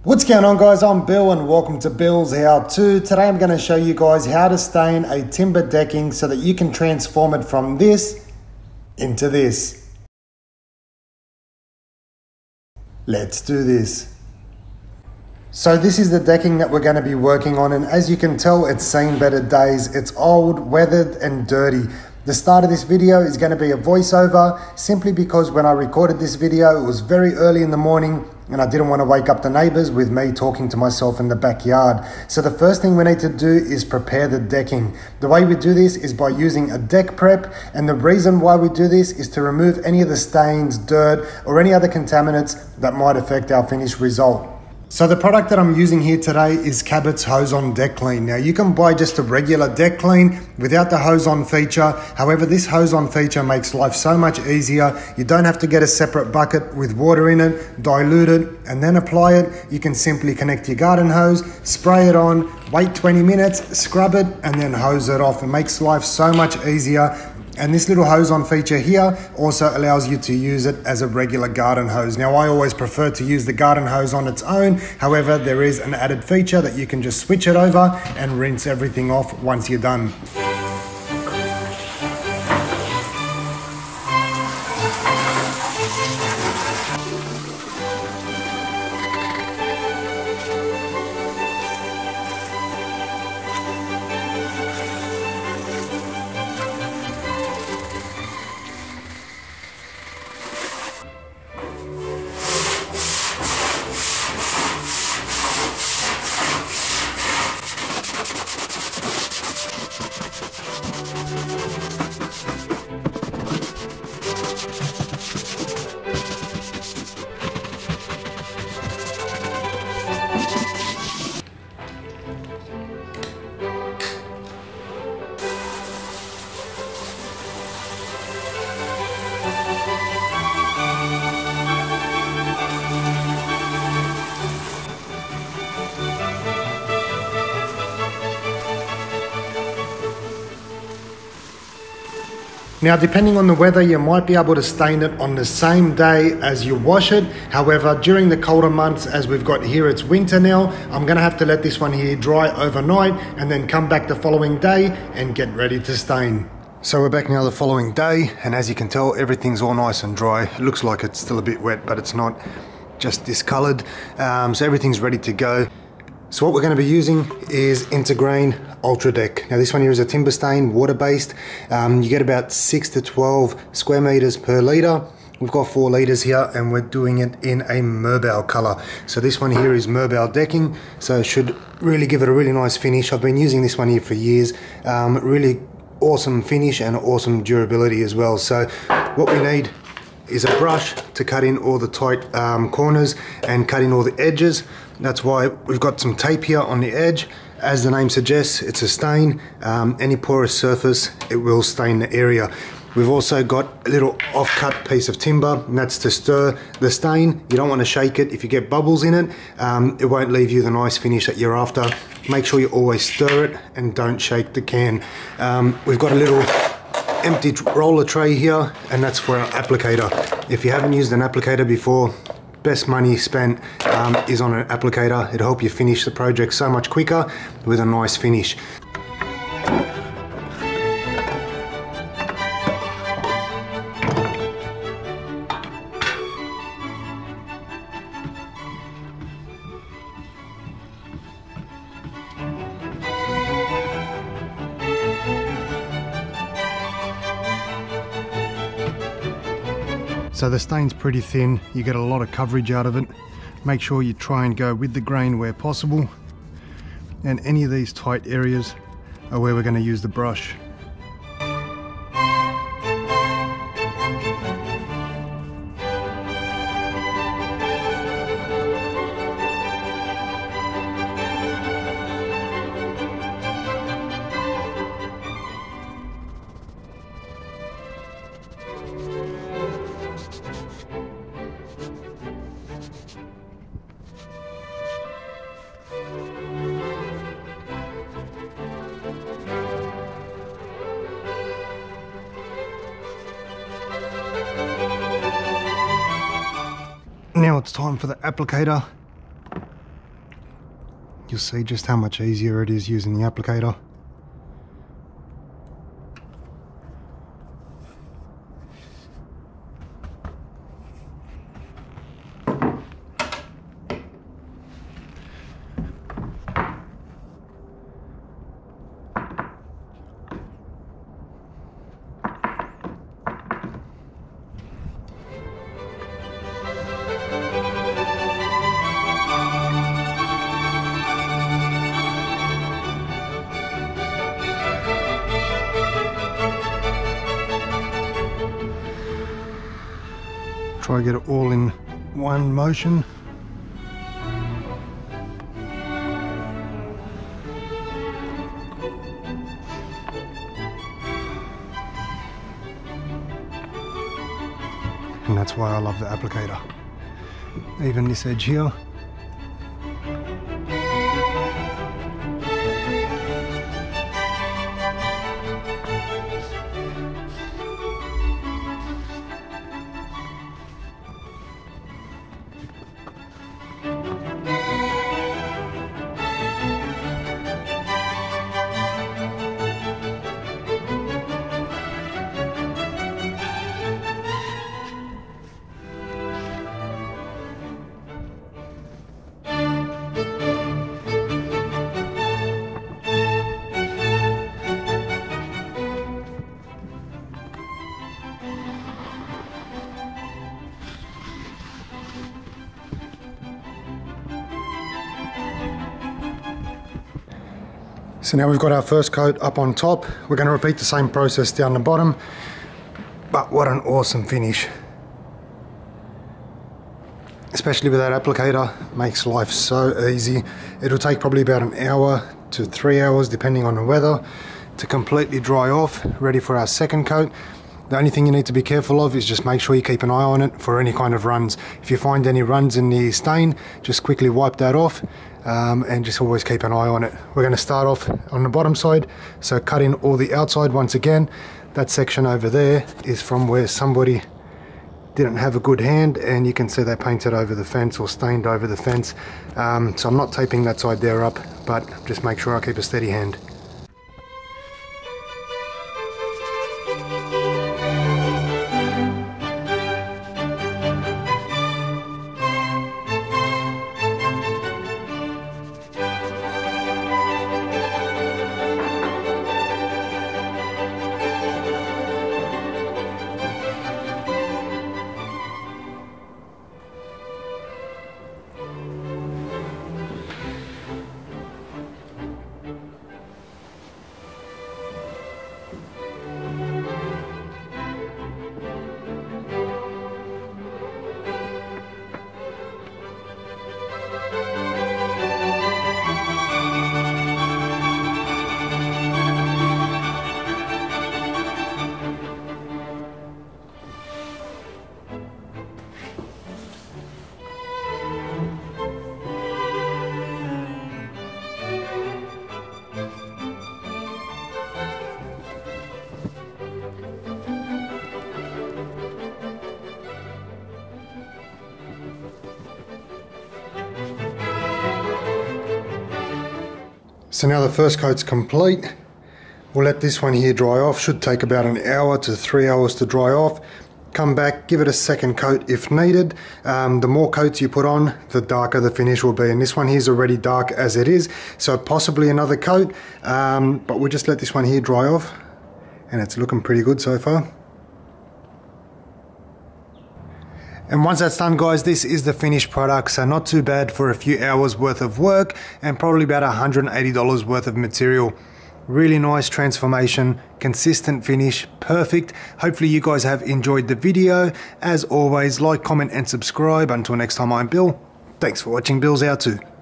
What's going on, guys? I'm Bill and welcome to Bill's How-To. Today I'm going to show you guys how to stain a timber decking so that you can transform it from this into this. Let's do this. So this is the decking that we're going to be working on, and as you can tell, it's seen better days. It's old, weathered and dirty. The start of this video is going to be a voiceover simply because when I recorded this video it was very early in the morning and I didn't want to wake up the neighbors with me talking to myself in the backyard. So the first thing we need to do is prepare the decking. The way we do this is by using a deck prep, and the reason why we do this is to remove any of the stains, dirt or any other contaminants that might affect our finished result. So the product that I'm using here today is Cabot's Hose-On Deck Clean. Now you can buy just a regular deck clean without the hose-on feature. However, this hose-on feature makes life so much easier. You don't have to get a separate bucket with water in it, dilute it, and then apply it. You can simply connect your garden hose, spray it on, wait 20 minutes, scrub it, and then hose it off. It makes life so much easier. And this little hose-on feature here also allows you to use it as a regular garden hose. Now, I always prefer to use the garden hose on its own. However, there is an added feature that you can just switch it over and rinse everything off once you're done. Now, depending on the weather, you might be able to stain it on the same day as you wash it. However, during the colder months, as we've got here, it's winter now, I'm gonna have to let this one here dry overnight and then come back the following day and get ready to stain. So we're back now the following day, and as you can tell, everything's all nice and dry. It looks like it's still a bit wet, but it's not, just discolored. So everything's ready to go. So what we're going to be using is Intergrain Ultra Deck. Now this one here is a timber stain, water-based. You get about 6 to 12 square meters per litre. We've got 4 litres here and we're doing it in a Merbau colour. So this one here is Merbau decking, so it should really give it a really nice finish. I've been using this one here for years. Really awesome finish and awesome durability as well. So what we need is a brush to cut in all the tight corners and cut in all the edges. That's why we've got some tape here on the edge. As the name suggests, it's a stain. Any porous surface, it will stain the area. We've also got a little off-cut piece of timber, and that's to stir the stain. You don't want to shake it. If you get bubbles in it, it won't leave you the nice finish that you're after. Make sure you always stir it and don't shake the can. We've got a little empty roller tray here, and that's for our applicator. If you haven't used an applicator before, best money spent is on an applicator. It'll help you finish the project so much quicker with a nice finish. So the stain's pretty thin, you get a lot of coverage out of it. Make sure you try and go with the grain where possible. And any of these tight areas are where we're going to use the brush. Now it's time for the applicator. you'll see just how much easier it is using the applicator. Try to get it all in one motion. And that's why I love the applicator. Even this edge here. So now we've got our first coat up on top. We're going to repeat the same process down the bottom, but what an awesome finish. Especially with that applicator, makes life so easy. It'll take probably about an hour to 3 hours depending on the weather to completely dry off, ready for our second coat. The only thing you need to be careful of is just make sure you keep an eye on it for any kind of runs. If you find any runs in the stain, just quickly wipe that off and just always keep an eye on it. We're going to start off on the bottom side, so cut in all the outside once again. That section over there is from where somebody didn't have a good hand, and you can see they painted over the fence or stained over the fence. So I'm not taping that side there up, but just make sure I keep a steady hand. So now the first coat's complete. We'll let this one here dry off. Should take about an hour to 3 hours to dry off. Come back, give it a second coat if needed. The more coats you put on, the darker the finish will be. And this one here is already dark as it is, so possibly another coat. But we'll just let this one here dry off. And it's looking pretty good so far. And once that's done, guys, this is the finished product. So not too bad for a few hours worth of work and probably about $180 worth of material. Really nice transformation, consistent finish, perfect. Hopefully you guys have enjoyed the video. As always, like, comment and subscribe. Until next time, I'm Bill. Thanks for watching Billshowto.